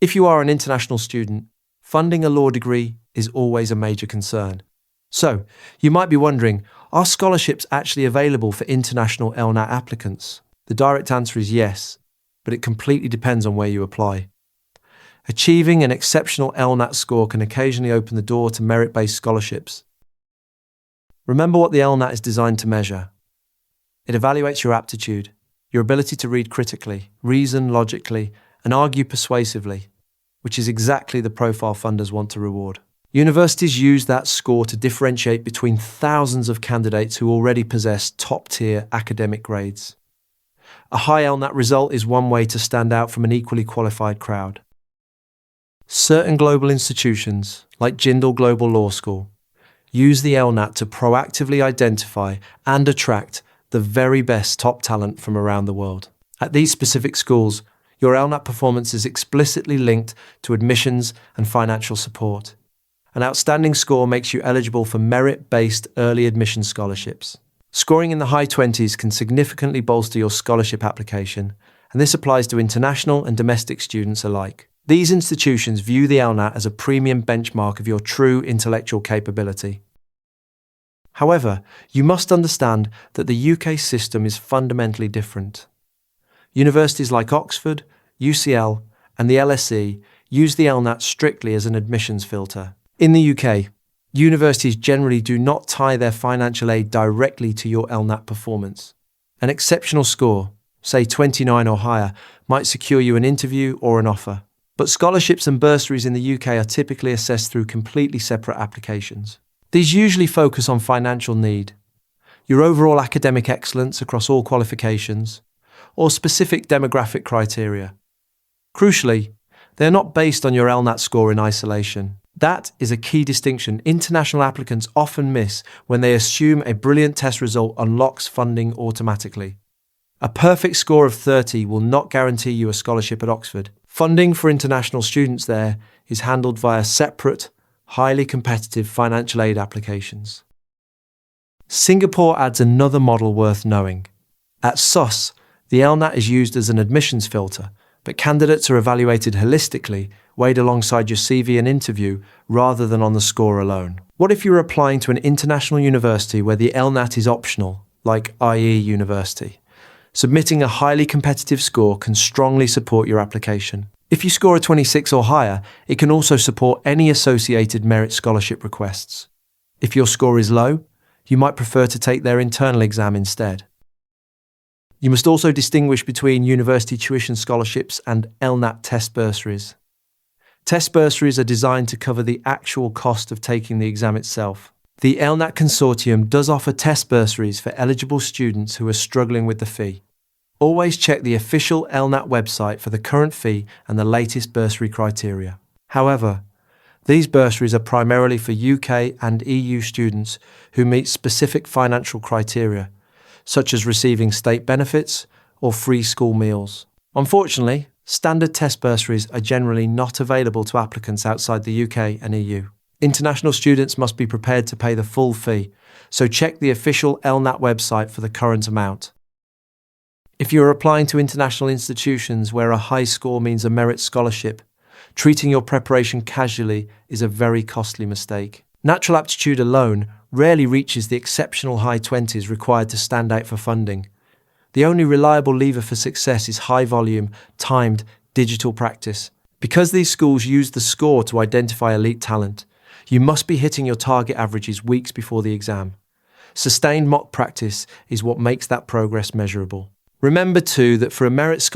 If you are an international student, funding a law degree is always a major concern. So, you might be wondering, are scholarships actually available for international LNAT applicants? The direct answer is yes, but it completely depends on where you apply. Achieving an exceptional LNAT score can occasionally open the door to merit-based scholarships. Remember what the LNAT is designed to measure. It evaluates your aptitude, your ability to read critically, reason logically, and argue persuasively, which is exactly the profile funders want to reward. Universities use that score to differentiate between thousands of candidates who already possess top-tier academic grades. A high LNAT result is one way to stand out from an equally qualified crowd. Certain global institutions, like Jindal Global Law School, use the LNAT to proactively identify and attract the very best top talent from around the world. At these specific schools, your LNAT performance is explicitly linked to admissions and financial support. An outstanding score makes you eligible for merit-based early admission scholarships. Scoring in the high 20s can significantly bolster your scholarship application, and this applies to international and domestic students alike. These institutions view the LNAT as a premium benchmark of your true intellectual capability. However, you must understand that the UK system is fundamentally different. Universities like Oxford, UCL, and the LSE use the LNAT strictly as an admissions filter. In the UK, universities generally do not tie their financial aid directly to your LNAT performance. An exceptional score, say 29 or higher, might secure you an interview or an offer. But scholarships and bursaries in the UK are typically assessed through completely separate applications. These usually focus on financial need, your overall academic excellence across all qualifications, or specific demographic criteria. Crucially, they are not based on your LNAT score in isolation. That is a key distinction international applicants often miss when they assume a brilliant test result unlocks funding automatically. A perfect score of 30 will not guarantee you a scholarship at Oxford. Funding for international students there is handled via separate, highly competitive financial aid applications. Singapore adds another model worth knowing. At SUS, the LNAT is used as an admissions filter, but candidates are evaluated holistically, weighed alongside your CV and interview, rather than on the score alone. What if you're applying to an international university where the LNAT is optional, like IE University? Submitting a highly competitive score can strongly support your application. If you score a 26 or higher, it can also support any associated merit scholarship requests. If your score is low, you might prefer to take their internal exam instead. You must also distinguish between university tuition scholarships and LNAT test bursaries. Test bursaries are designed to cover the actual cost of taking the exam itself. The LNAT Consortium does offer test bursaries for eligible students who are struggling with the fee. Always check the official LNAT website for the current fee and the latest bursary criteria. However, these bursaries are primarily for UK and EU students who meet specific financial criteria, such as receiving state benefits or free school meals. Unfortunately, standard test bursaries are generally not available to applicants outside the UK and EU. International students must be prepared to pay the full fee, so check the official LNAT website for the current amount. If you are applying to international institutions where a high score means a merit scholarship, treating your preparation casually is a very costly mistake. Natural aptitude alone rarely reaches the exceptional high 20s required to stand out for funding. The only reliable lever for success is high-volume, timed, digital practice. Because these schools use the score to identify elite talent, you must be hitting your target averages weeks before the exam. Sustained mock practice is what makes that progress measurable. Remember too that for a merit scholarship,